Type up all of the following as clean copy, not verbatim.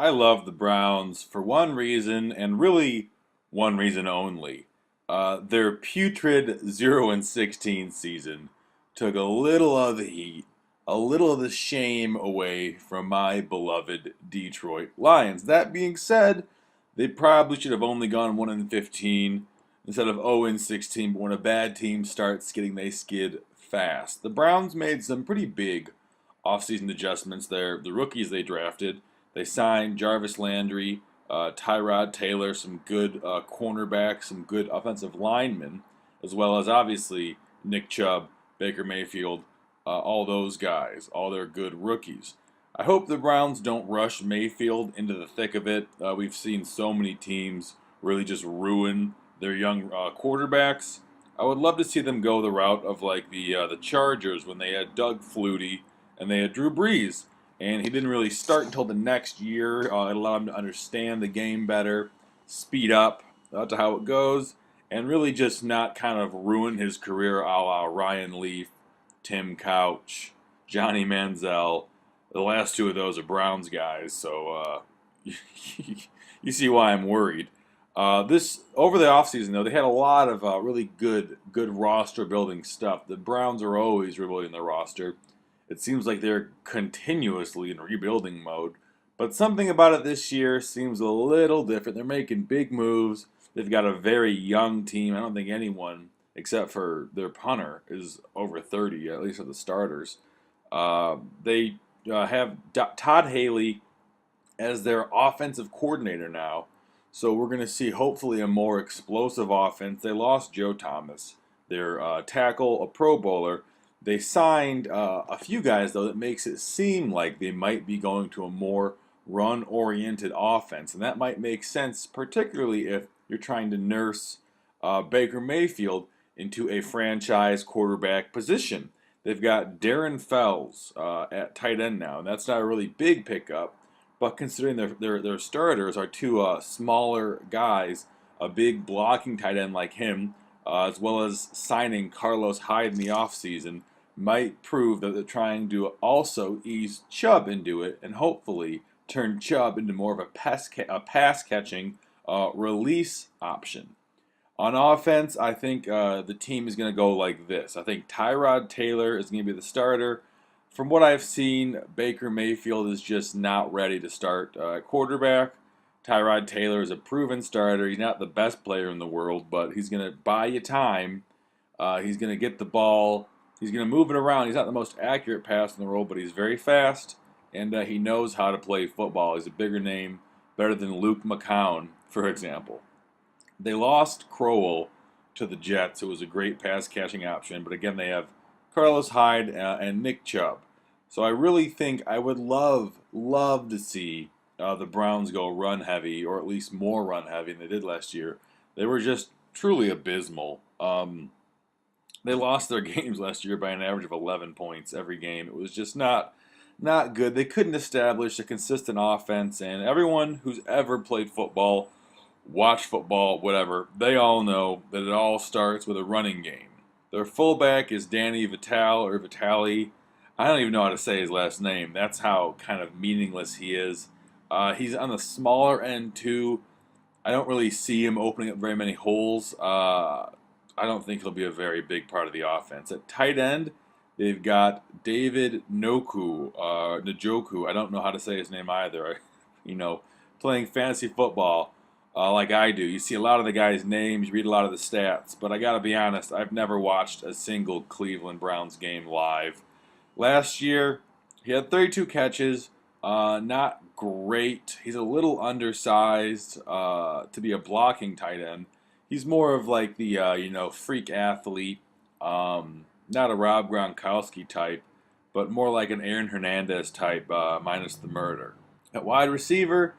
I love the Browns for one reason, and really one reason only. Their putrid 0-16 season took a little of the heat, a little of the shame away from my beloved Detroit Lions. That being said, they probably should have only gone 1-15 instead of 0-16, but when a bad team starts skidding, they skid fast. The Browns made some pretty big offseason adjustments there. The rookies they drafted, they signed Jarvis Landry, Tyrod Taylor, some good cornerbacks, some good offensive linemen, as well as obviously Nick Chubb, Baker Mayfield, all those guys, all their good rookies. I hope the Browns don't rush Mayfield into the thick of it. We've seen so many teams really just ruin their young quarterbacks. I would love to see them go the route of like the Chargers when they had Doug Flutie and they had Drew Brees, and he didn't really start until the next year. It allowed him to understand the game better, speed up to how it goes, and really just not kind of ruin his career a la Ryan Leaf, Tim Couch, Johnny Manziel. The last two of those are Browns guys, so you see why I'm worried. This over the offseason, though, they had a lot of really good roster building stuff. The Browns are always rebuilding their roster. It seems like they're continuously in rebuilding mode. But something about it this year seems a little different. They're making big moves. They've got a very young team. I don't think anyone, except for their punter, is over 30, at least of the starters. They have Todd Haley as their offensive coordinator now. So we're going to see hopefully a more explosive offense. They lost Joe Thomas, their tackle, a Pro Bowler. They signed a few guys, though, that makes it seem like they might be going to a more run-oriented offense. And that might make sense, particularly if you're trying to nurse Baker Mayfield into a franchise quarterback position. They've got Darren Fells at tight end now, and that's not a really big pickup. But considering their starters are two smaller guys, a big blocking tight end like him, as well as signing Carlos Hyde in the offseason, might prove that they're trying to also ease Chubb into it and hopefully turn Chubb into more of a pass-catching release option. On offense, I think the team is going to go like this. I think Tyrod Taylor is going to be the starter. From what I've seen, Baker Mayfield is just not ready to start quarterback. Tyrod Taylor is a proven starter. He's not the best player in the world, but he's going to buy you time. He's going to get the ball. He's going to move it around. He's not the most accurate pass in the world, but he's very fast, and he knows how to play football. He's a bigger name, better than Luke McCown, for example. They lost Crowell to the Jets. It was a great pass-catching option, but again, they have Carlos Hyde and Nick Chubb. So I really think I would love to see the Browns go run heavy, or at least more run heavy than they did last year. They were just truly abysmal. They lost their games last year by an average of 11 points every game. It was just not good. They couldn't establish a consistent offense, and everyone who's ever played football, watched football, whatever, they all know that it all starts with a running game. Their fullback is Danny Vitale. I don't even know how to say his last name. That's how kind of meaningless he is. He's on the smaller end, too. I don't really see him opening up very many holes. I don't think he'll be a very big part of the offense. At tight end, they've got David Njoku. I don't know how to say his name either. Playing fantasy football like I do. You see a lot of the guys' names, you read a lot of the stats, but I got to be honest, I've never watched a single Cleveland Browns game live. Last year, he had 32 catches, not great. He's a little undersized to be a blocking tight end. He's more of like the, freak athlete, not a Rob Gronkowski type, but more like an Aaron Hernandez type, minus the murder. At wide receiver,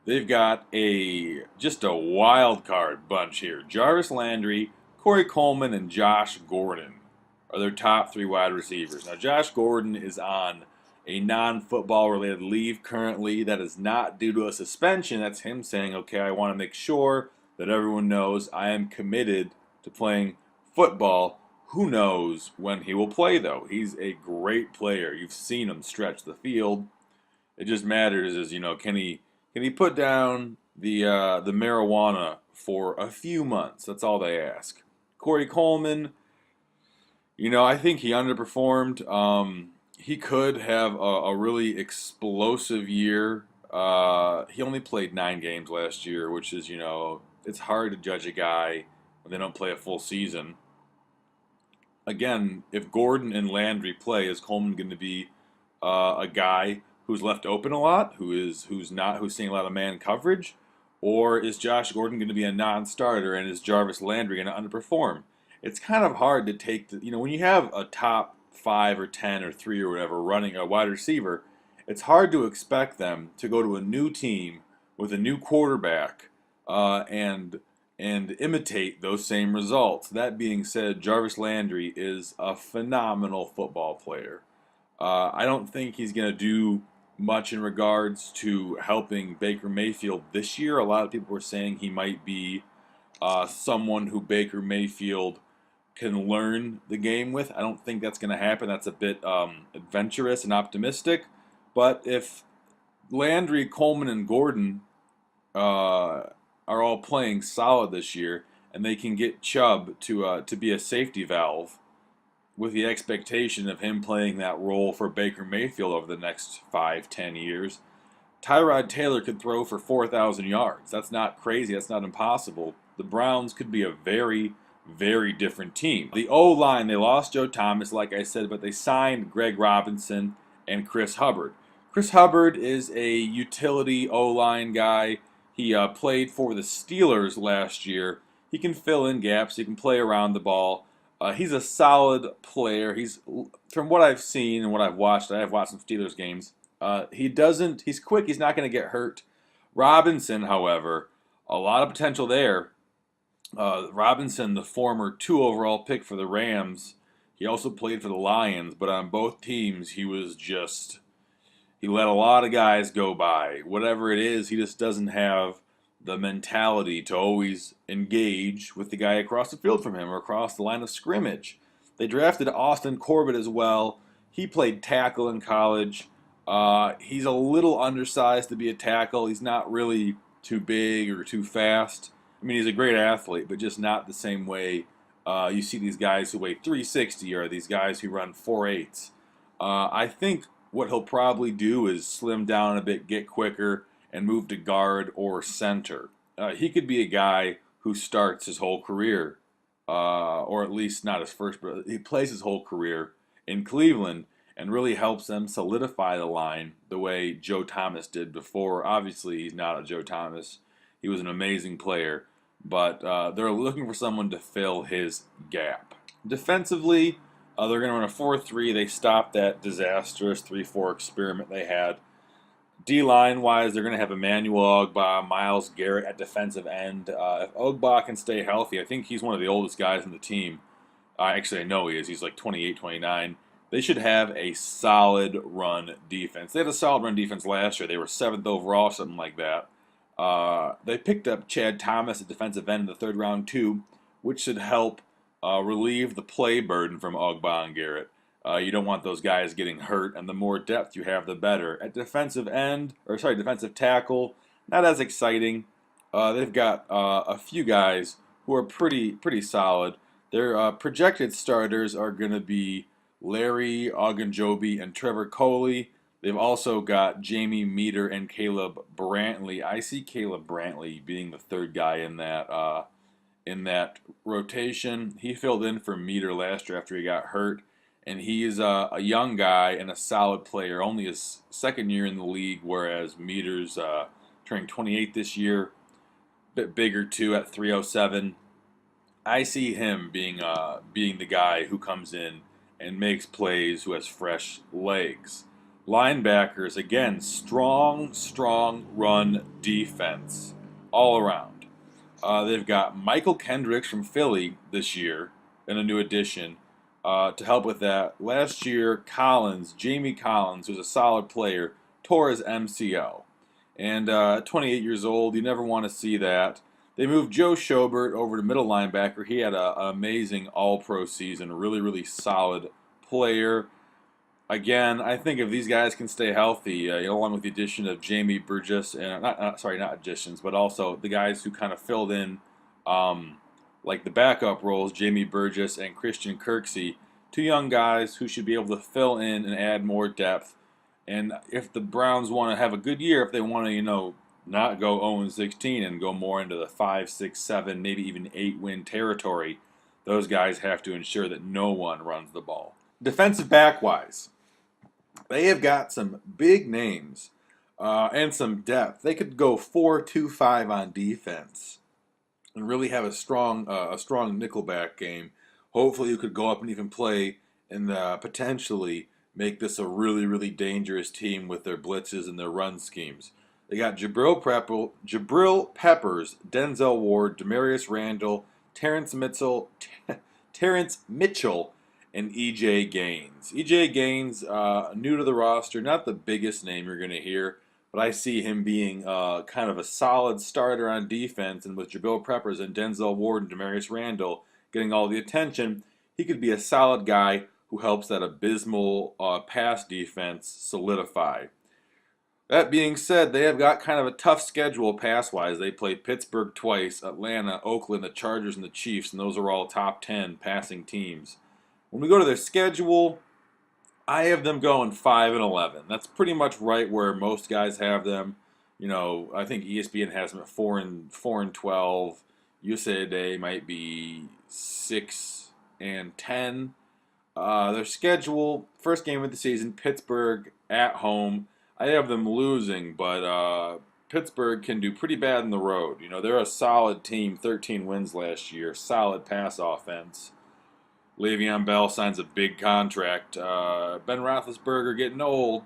they've got just a wild card bunch here. Jarvis Landry, Corey Coleman, and Josh Gordon are their top three wide receivers. Now, Josh Gordon is on a non-football related leave currently. That is not due to a suspension. That's him saying, okay, I want to make sure that everyone knows I am committed to playing football. Who knows when he will play, though? He's a great player. You've seen him stretch the field. It just matters is, can he Can he put down the marijuana for a few months? That's all they ask. Corey Coleman, I think he underperformed. He could have a really explosive year. He only played 9 games last year, which is, it's hard to judge a guy when they don't play a full season. Again, if Gordon and Landry play, is Coleman going to be a guy who's left open a lot, who's seeing a lot of man coverage, or is Josh Gordon going to be a non-starter and is Jarvis Landry going to underperform? It's kind of hard to take when you have a top 5 or 10 or 3 or whatever running a wide receiver, it's hard to expect them to go to a new team with a new quarterback and imitate those same results. That being said, Jarvis Landry is a phenomenal football player. I don't think he's going to do much in regards to helping Baker Mayfield this year. A lot of people were saying he might be someone who Baker Mayfield can learn the game with. I don't think that's going to happen. That's a bit adventurous and optimistic. But if Landry, Coleman, and Gordon are all playing solid this year, and they can get Chubb to be a safety valve with the expectation of him playing that role for Baker Mayfield over the next 5-10 years, Tyrod Taylor could throw for 4,000 yards. That's not crazy. That's not impossible. The Browns could be a very, very different team. The O-line, they lost Joe Thomas, like I said, but they signed Greg Robinson and Chris Hubbard. Chris Hubbard is a utility O-line guy. He played for the Steelers last year. He can fill in gaps. He can play around the ball. He's a solid player. From what I've seen and what I've watched, I have watched some Steelers games. He's quick. He's not going to get hurt. Robinson, however, a lot of potential there. Robinson, the former 2 overall pick for the Rams, he also played for the Lions, but on both teams, he let a lot of guys go by. Whatever it is, he just doesn't have the mentality to always engage with the guy across the field from him or across the line of scrimmage. They drafted Austin Corbett as well. He played tackle in college. He's a little undersized to be a tackle. He's not really too big or too fast. I mean, he's a great athlete, but just not the same way you see these guys who weigh 360 or these guys who run 4.8s. I think what he'll probably do is slim down a bit, get quicker, and move to guard or center. He could be a guy who starts his whole career, or at least not his first, but he plays his whole career in Cleveland and really helps them solidify the line the way Joe Thomas did before. Obviously, he's not a Joe Thomas. He was an amazing player, but they're looking for someone to fill his gap. Defensively, they're going to run a 4-3. They stopped that disastrous 3-4 experiment they had. D-line wise, they're going to have Emmanuel Ogbah, Myles Garrett at defensive end. If Ogbah can stay healthy, I think he's one of the oldest guys on the team. Actually, I know he is. He's like 28, 29. They should have a solid run defense. They had a solid run defense last year. They were 7th overall, something like that. They picked up Chad Thomas at defensive end in the 3rd round too, which should help relieve the play burden from Ogbah and Garrett. You don't want those guys getting hurt, and the more depth you have, the better. At defensive tackle, not as exciting. They've got a few guys who are pretty solid. Their projected starters are going to be Larry Ogunjobi and Trevor Coley. They've also got Jamie Meter and Caleb Brantley. I see Caleb Brantley being the 3rd guy in that rotation. He filled in for Meter last year after he got hurt. And he's a young guy and a solid player, only his 2nd year in the league, whereas Meter's turning 28 this year, a bit bigger too at 307. I see him being the guy who comes in and makes plays, who has fresh legs. Linebackers, again, strong run defense all around. They've got Michael Kendricks from Philly this year in a new addition. To help with that, last year, Jamie Collins, who's a solid player, tore his MCL. And at 28 years old, you never want to see that. They moved Joe Schobert over to middle linebacker. He had an amazing all-pro season, really solid player. Again, I think if these guys can stay healthy, along with the addition of Jamie Burgess and not additions, but also the guys who kind of filled in, um, like the backup roles, Jamie Burgess and Christian Kirksey, two young guys who should be able to fill in and add more depth. And if the Browns want to have a good year, if they want to, not go 0-16 and go more into the 5, 6, 7, maybe even 8-win territory, those guys have to ensure that no one runs the ball. Defensive back wise, they have got some big names and some depth. They could go 4-2-5 on defense and really have a strong nickelback game. Hopefully, you could go up and even play and potentially make this a really, really dangerous team with their blitzes and their run schemes. They got Jabril Peppers, Denzel Ward, Demarius Randall, Terrence Mitchell, and EJ Gaines. EJ Gaines, new to the roster, not the biggest name you're going to hear, but I see him being kind of a solid starter on defense. And with Jabril Peppers and Denzel Ward and Demarius Randall getting all the attention, he could be a solid guy who helps that abysmal pass defense solidify. That being said, they have got kind of a tough schedule pass-wise. They play Pittsburgh twice, Atlanta, Oakland, the Chargers, and the Chiefs, and those are all top 10 passing teams. When we go to their schedule, I have them going 5-11. That's pretty much right where most guys have them. I think ESPN has them at 4-12. USA Today might be 6-10. Their schedule, first game of the season, Pittsburgh at home. I have them losing, but Pittsburgh can do pretty bad on the road. They're a solid team, 13 wins last year, solid pass offense. Le'Veon Bell signs a big contract. Ben Roethlisberger getting old.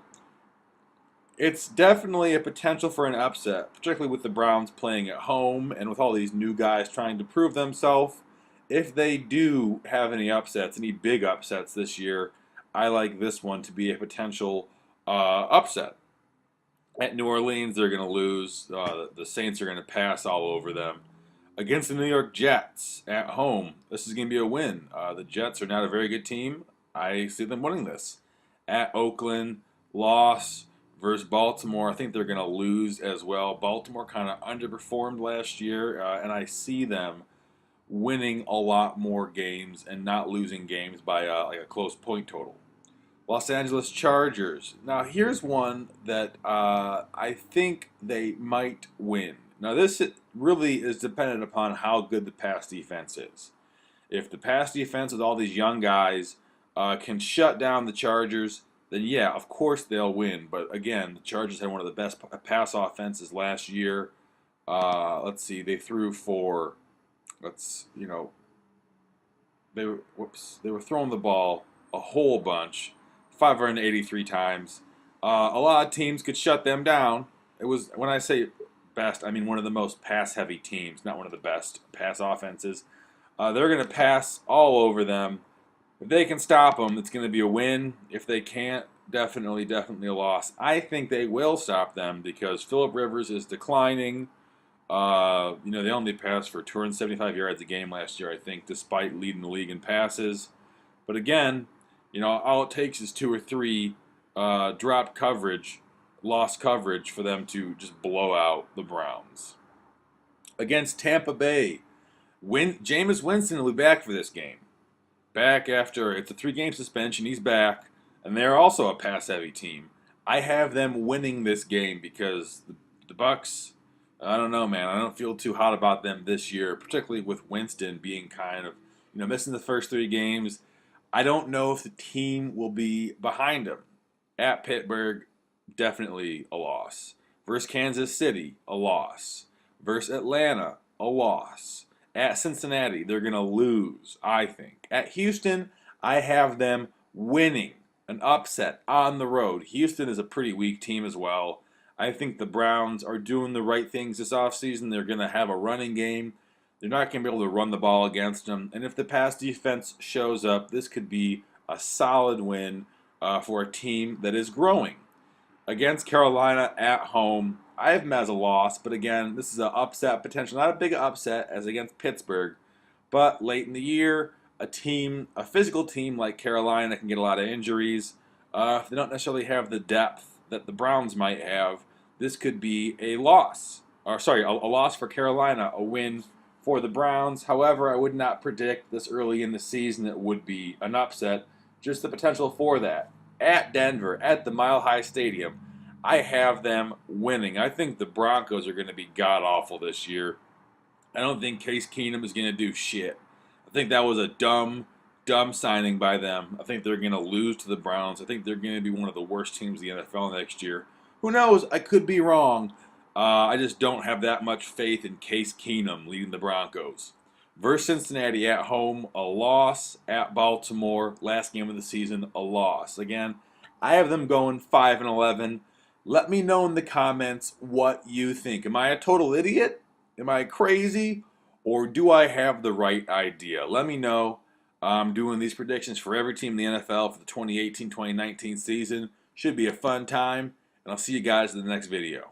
It's definitely a potential for an upset, particularly with the Browns playing at home and with all these new guys trying to prove themselves. If they do have any upsets, any big upsets this year, I like this one to be a potential upset. At New Orleans, they're going to lose. The Saints are going to pass all over them. Against the New York Jets at home, this is going to be a win. The Jets are not a very good team. I see them winning this. At Oakland, loss versus Baltimore. I think they're going to lose as well. Baltimore kind of underperformed last year, and I see them winning a lot more games and not losing games by like a close point total. Los Angeles Chargers. Now, here's one that I think they might win. Now, this really is dependent upon how good the pass defense is. If the pass defense with all these young guys can shut down the Chargers, then yeah, of course they'll win. But again, the Chargers had one of the best pass offenses last year. Let's see, they threw for, they were throwing the ball a whole bunch, 583 times. A lot of teams could shut them down. It was, when I say best, I mean one of the most pass-heavy teams, not one of the best pass offenses. They're going to pass all over them. If they can stop them, it's going to be a win. If they can't, definitely a loss. I think they will stop them because Phillip Rivers is declining. They only passed for 275 yards a game last year, I think, despite leading the league in passes. But again, all it takes is 2 or 3 drop coverage, lost coverage for them to just blow out the Browns. Against Tampa Bay, Jameis Winston will be back for this game. Back after, it's a 3-game suspension, he's back, and they're also a pass-heavy team. I have them winning this game because the Bucs, I don't know, man. I don't feel too hot about them this year, particularly with Winston being kind of, missing the first 3 games. I don't know if the team will be behind him. At Pittsburgh, definitely a loss. Versus Kansas City, a loss. Versus Atlanta, a loss. At Cincinnati, they're going to lose, I think. At Houston, I have them winning an upset on the road. Houston is a pretty weak team as well. I think the Browns are doing the right things this offseason. They're going to have a running game. They're not going to be able to run the ball against them. And if the pass defense shows up, this could be a solid win for a team that is growing. Against Carolina at home, I have them as a loss. But again, this is an upset potential. Not a big upset as against Pittsburgh. But late in the year, a physical team like Carolina can get a lot of injuries. If they don't necessarily have the depth that the Browns might have, this could be a loss. Or sorry, a loss for Carolina, a win for the Browns. However, I would not predict this early in the season it would be an upset. Just the potential for that. At Denver, at the Mile High Stadium, I have them winning. I think the Broncos are going to be god awful this year. I don't think Case Keenum is going to do shit. I think that was a dumb signing by them. I think they're going to lose to the Browns. I think they're going to be one of the worst teams in the NFL next year. Who knows? I could be wrong. I just don't have that much faith in Case Keenum leading the Broncos. Versus Cincinnati at home, a loss. At Baltimore, last game of the season, a loss. Again, I have them going 5-11. Let me know in the comments what you think. Am I a total idiot? Am I crazy? Or do I have the right idea? Let me know. I'm doing these predictions for every team in the NFL for the 2018-2019 season. Should be a fun time. And I'll see you guys in the next video.